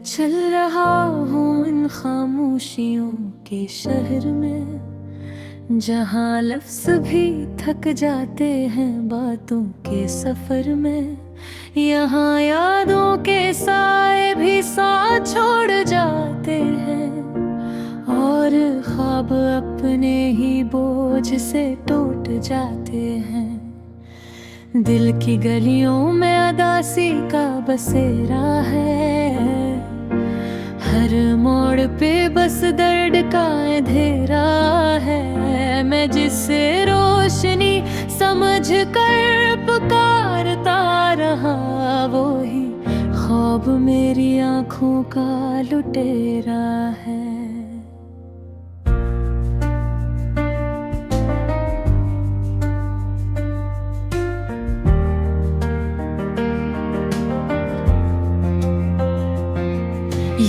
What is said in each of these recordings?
चल रहा हूँ इन खामोशियों के शहर में, जहाँ लफ्ज़ भी थक जाते हैं बातों के सफ़र में। यहाँ यादों के साए भी साथ छोड़ जाते हैं, और ख्वाब अपने ही बोझ से टूट जाते हैं। दिल की गलियों में अदासी का बसेरा है, हर मोड़ पे बस दर्द का अंधेरा है। मैं जिसे रोशनी समझ कर पुकारता रहा, वो ही ख्वाब मेरी आँखों का लुटेरा है।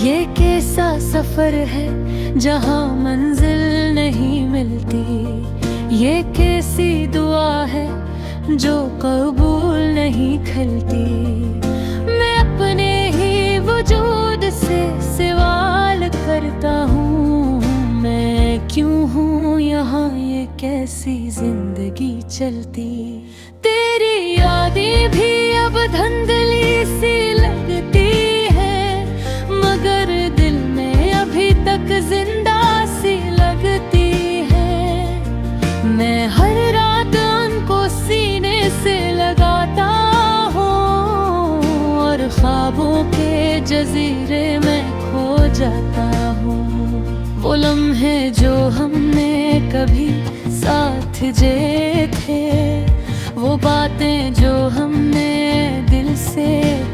ये कैसा सफर है जहाँ मंजिल नहीं मिलती, ये कैसी दुआ है जो कबूल नहीं खलती। मैं अपने ही वजूद से सवाल करता हूँ, मैं क्यों हूँ यहाँ, ये कैसी जिंदगी चलती। तेरी यादें भी अब धुंधली सी लगती, मगर दिल में अभी तक जिंदा सी लगती है। मैं हर रात उनको सीने से लगाता हूँ, और ख्वाबों के जजीरे में खो जाता हूँ। वो लम्हे जो हमने कभी साथ जिए थे, वो बातें जो हमने दिल से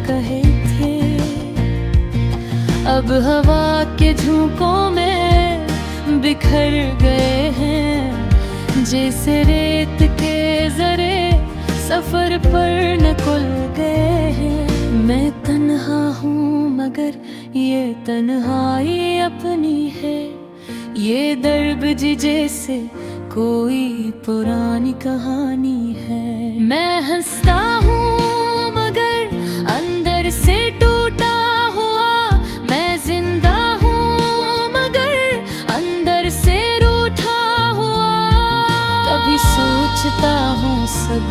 कहे थे, अब हवा के झोंकों में बिखर गए हैं। जैसे रेत के जरे सफर पर नकुल गए हैं। मैं तन्हा हूँ मगर ये तन्हाई अपनी है, ये दर्द जी जैसे कोई पुरानी कहानी है। मैं हंसता हूँ मगर अंदर से टूटा हुआ, मैं जिंदा हूँ मगर अंदर से रूठा हुआ। कभी सोचता हूँ सब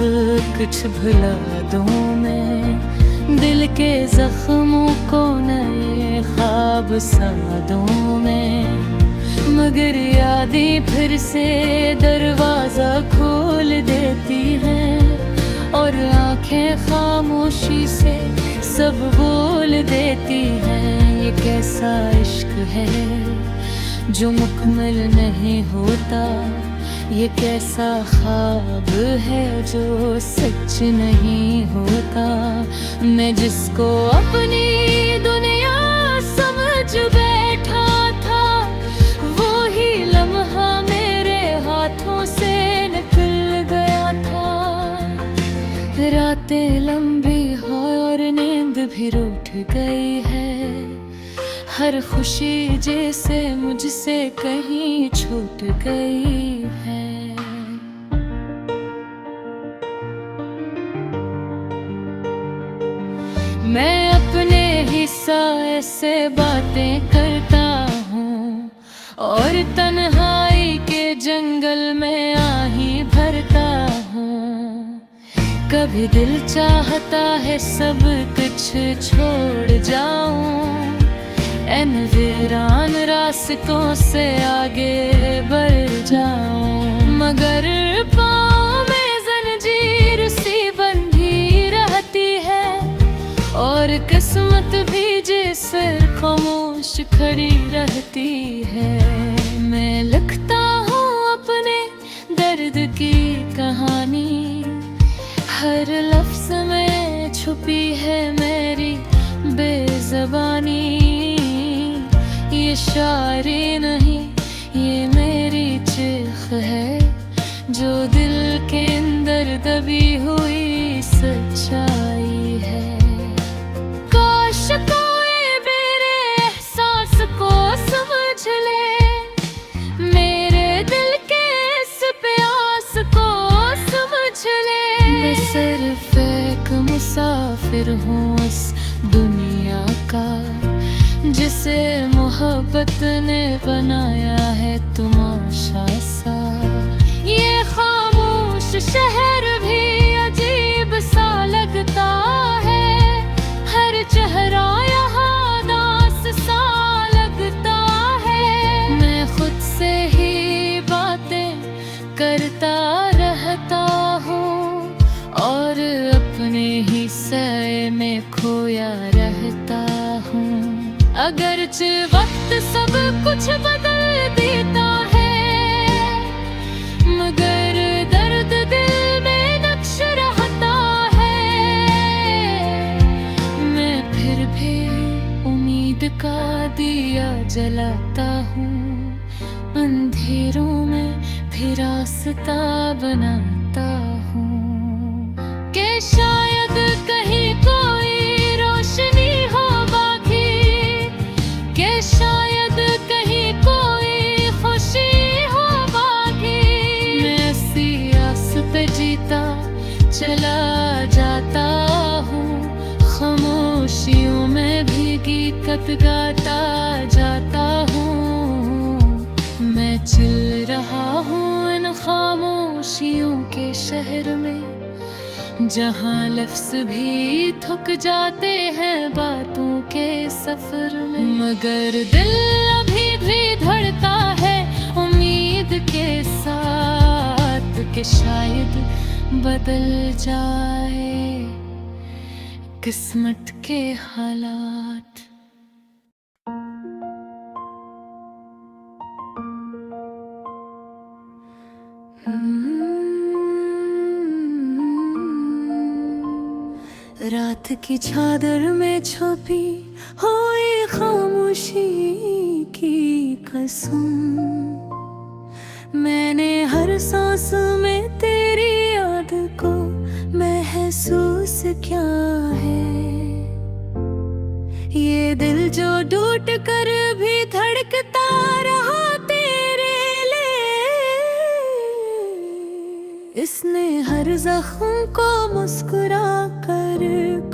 कुछ भुला दूँ मैं, दिल के जख्मों को नए ख्वाब सा दूँ मैं, मगर यादें फिर से दरवाजा खोल देती हैं, और आंखें खामोशी से सब बोल देती हैं। ये कैसा इश्क है जो मुकम्मल नहीं होता, ये कैसा ख्वाब है जो सच नहीं होता। मैं जिसको अपनी दुनिया समझ बैठा था, वो ही लम्हा मेरे हाथों से निकल गया था। रातें लंबी हैं और नींद भी रूठ गई है, हर खुशी जैसे मुझसे कहीं छूट गई है। मैं अपने ही साए से बातें करता हूँ, और तन्हाई के जंगल में आही भरता हूँ। कभी दिल चाहता है सब कुछ छोड़ जाऊं, इन वीरान रास्तों से आगे बढ़ जाऊं, मगर पाँव में जंजीर सी बंधी रहती है, और किस्मत भी जैसे खामोश खड़ी रहती है। मैं लिखता हूँ अपने दर्द की कहानी, हर लफ्ज़ में छुपी है मेरी बेज़बानी। ये शायरी नहीं ये मेरी चीख है, जो दिल के अंदर दबी हुई सच्चाई है। काश कोई मेरे एहसास को समझ ले, मेरे दिल के इस प्यास को समझ ले। मैं सिर्फ एक मुसाफिर हूँ इस दुनिया का, मोहब्बत ने बनाया है तमाशा सा। ये खामोश शहर भी अजीब सा लगता है, हर चेहरा यहाँ दास सा लगता है। मैं खुद से ही बातें करता रहता हूँ और अपने ही सय में खोया रहता हूँ। अगरचे वक्त सब कुछ बदल देता है, मगर दर्द दिल में नक्श रहता है। मैं फिर भी उम्मीद का दिया जलाता हूँ, अंधेरों में भी रास्ता बनाता हूँ। कि शायद कहीं कोई रोशनी हो बाकी, कि शायद कहीं कोई खुशी हो बाकी। मैं ऐसी आस पे जीता चला जाता हूँ, खामोशियों में भी गीत गाता जाता हूँ। मैं चल रहा हूँ इन खामोशियों के शहर में, जहाँ लफ्ज़ भी थक जाते हैं बातों के सफर में। मगर दिल अभी भी धड़ता है उम्मीद के साथ, कि शायद बदल जाए किस्मत के हालात। रात की चादर में छुपी हुई खामोशी की कसम, मैंने हर सांस में तेरी याद को महसूस किया है। ये दिल जो टूट कर भी धड़कता रहा तेरे लिए, इसने हर जख्म को मुस्कुरा कर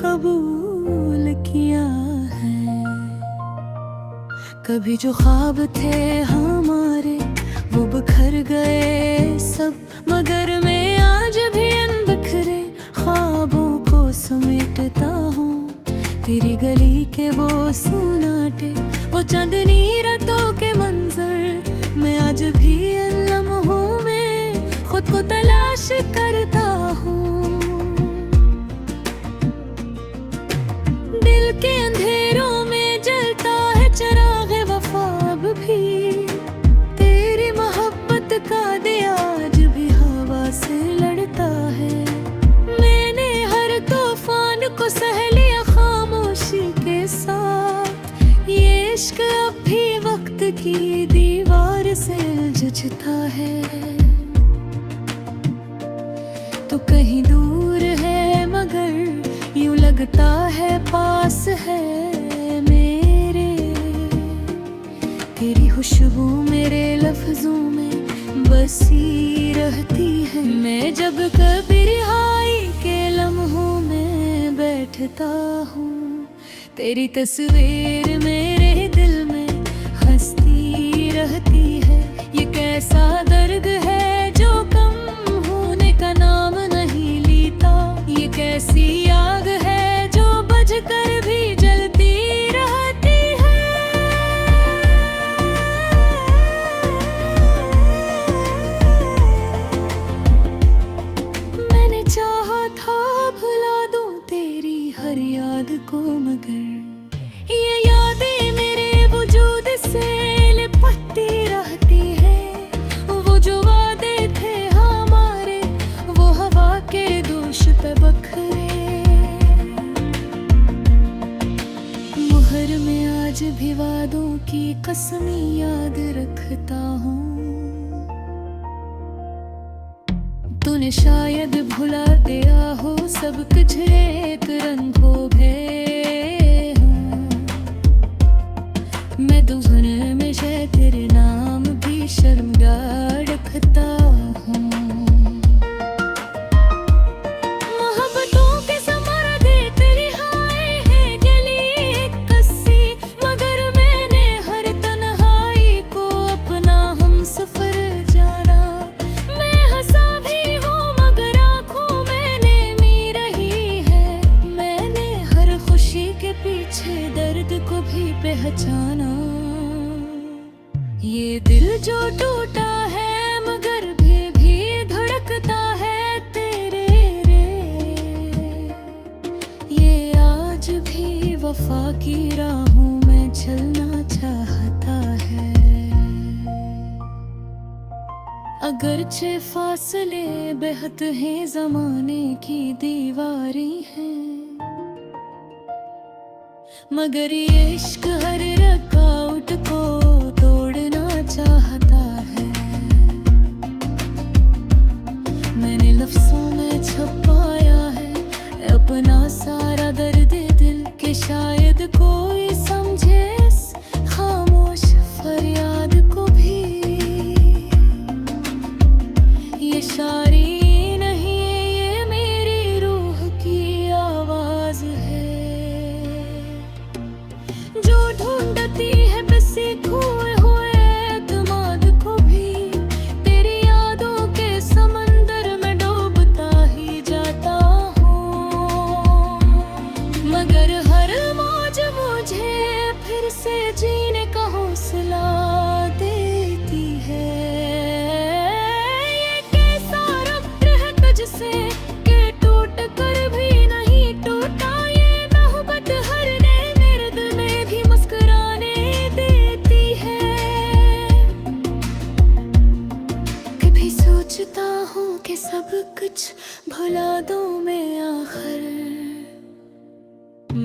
कबूल किया है। कभी जो ख्वाब थे हमारे वो बिखर गए सब, मगर मैं आज भी इन बिखरे ख्वाबों को समेटता हूँ। तेरी गली के वो सुनाटे, वो चांदनी रातों के मंजर, मैं आज भी इन लम्हों में खुद को तलाश करता हूँ। दिल के अंधेरों में जलता है चिराग वफा भी, तेरी मोहब्बत का दिया आज भी हवा से लड़ता है। मैंने हर तूफान को सह लिया खामोशी के साथ, ये इश्क अब भी वक्त की दीवार से जचता है। तो कहीं दूर है मगर यूं लगता है पास है मेरे, तेरी खुशबू मेरे लफ्जों में बसी रहती है। मैं जब कभी रिहाई के लम्हों में बैठता हूँ, तेरी तस्वीर मेरे दिल में हंसती रहती है। ये कैसा दर्द है जो कम होने का नाम नहीं लेता, ये कैसी आग है जो बज कर भी जलती रहती है। मैंने चाहा था भुला दूं तेरी हर याद को, मगर ये यादें मेरे वजूद से लिपटती रहती है। वो जो वादे थे हमारे वो हवा के दोष पे बखरे, मुहर में आज भी वादों की कसमी याद रखता हूँ। तूने शायद भुला दिया हो सब कुछ एक रंगों में हूँ। मैं दुल्हन में शायद तेरे नाम भी शर्मगार रखता हूँ। मोहब्बतों के समरदे तेरी हाय है गली एक कस्सी, मगर मैंने हर तन्हा दिल जो टूटा है मगर भी धड़कता है तेरे रे। ये आज भी वफा की राहों में चलना चाहता है। अगरचे फासले बेहद हैं, जमाने की दीवारें हैं, मगर ये इश्क हर रकाउट को तोड़ना चाहता है। मैंने लफ्जों में छुपाया है अपना सारा दर्द दिल के, शायद कोई समझे इस खामोश फरियाद को भी। ये शायरी नहीं, ये मेरी रूह की आवाज है जो ढूंढती है बसे खोए हुए एतमाद को भी। तेरी यादों के समंदर में डूबता ही जाता हूँ, मगर हर मौज मुझे फिर से जीने का हौसला देती है। ये कैसा रब्त है तुझसे कि टूट कर भी नहीं टूटा। ये मोहब्बत हर नए मेरे दिल में भी मुस्कुराने देती है। कभी सोचता हूँ कि सब कुछ भुला दूँ मैं आखिर,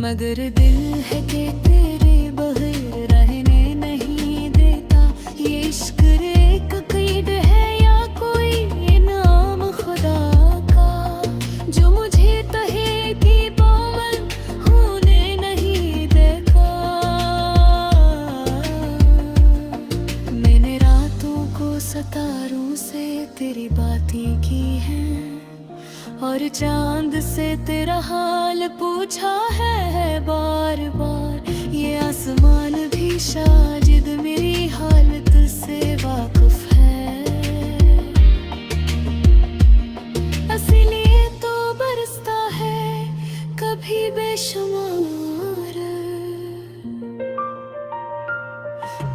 मगर दिल है कि तेरे बगैर रहने नहीं देता। ये इश्क एक क़ैद है या कोई इनाम खुदा का, जो मुझे तहे की पाबंद होने नहीं देता। मैंने रातों को सितारों से तेरी बातें की हैं, और चांद से तेरा हाल पूछा है बार बार। ये आसमान भी शायद मेरी हालत से वाकिफ है, इसीलिए तो बरसता है कभी बेशुमार।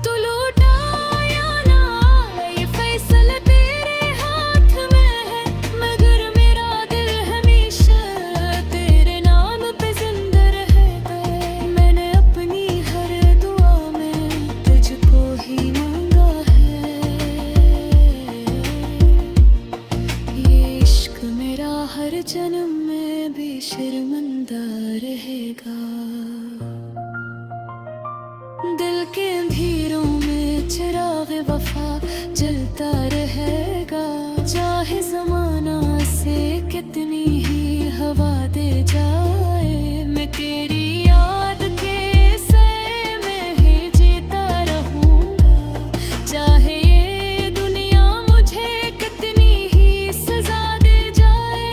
तू लौटा या ना ये फैसला तेरे हाथ में है, मगर मेरा दिल हमेशा तेरे नाम पे जिंदा रहेगा। मैंने अपनी हर दुआ में तुझको ही मांगा है। ये इश्क मेरा हर जन्म में भी शर्मिंदा रहेगा। दिल के अंधेरों में चिराग वफा जलता रहेगा, चाहे जमाना से कितनी ही हवा दे जाए। मैं तेरी याद के सए में ही जीता रहूंगा, चाहे ये दुनिया मुझे कितनी ही सजा दे जाए।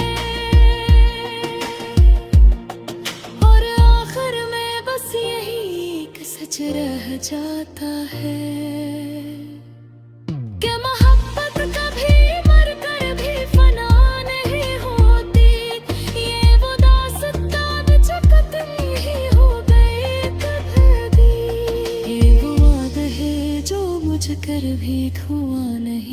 और आखिर में बस यही एक सच रह जाता है कि मोहब्बत कभी मर कर भी फना नहीं होती। ये वो दास्तान जो खत्म ही हो गई कभी। ये वो वादा है जो मुझ कर भी धुआं नहीं